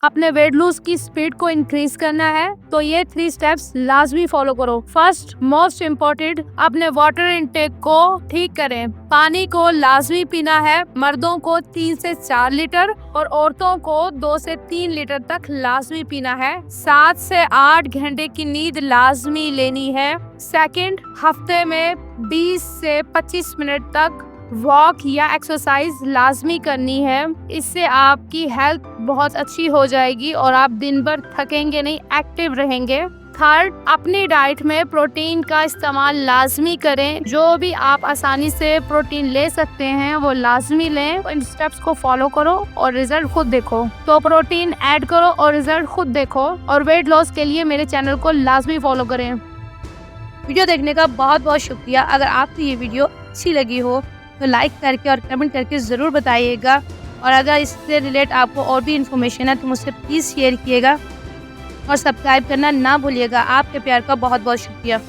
अपने weight lose की speed को इंक्रीज करना है तो ये 3 स्टेप्स लाजमी फॉलो करो। फर्स्ट मोस्ट इम्पोर्टेंट, अपने वाटर इनटेक को ठीक करें। पानी को लाजमी पीना है। मर्दों को 3 से 4 लीटर और औरतों को 2 से 3 लीटर तक लाजमी पीना है। 7 से 8 घंटे की नींद लाजमी लेनी है। सेकंड, हफ्ते में 20 से 25 मिनट तक वॉक या एक्सरसाइज लाजमी करनी है। इससे आपकी हेल्थ बहुत अच्छी हो जाएगी और आप दिन भर थकेंगे नहीं, एक्टिव रहेंगे। थर्ड, अपनी डाइट में प्रोटीन का इस्तेमाल लाजमी करें। जो भी आप आसानी से प्रोटीन ले सकते हैं वो लाजमी लें। इन स्टेप्स को फॉलो करो और रिजल्ट खुद देखो। तो प्रोटीन ऐड करो और रिजल्ट खुद देखो। और वेट लॉस के लिए मेरे चैनल को लाजमी फॉलो करें। वीडियो देखने का बहुत बहुत शुक्रिया। अगर आपको ये वीडियो अच्छी लगी हो तो लाइक करके और कमेंट करके ज़रूर बताइएगा। और अगर इससे रिलेट आपको और भी इन्फॉर्मेशन है तो मुझसे प्लीज़ शेयर कीजिएगा और सब्सक्राइब करना ना भूलिएगा। आपके प्यार का बहुत बहुत शुक्रिया।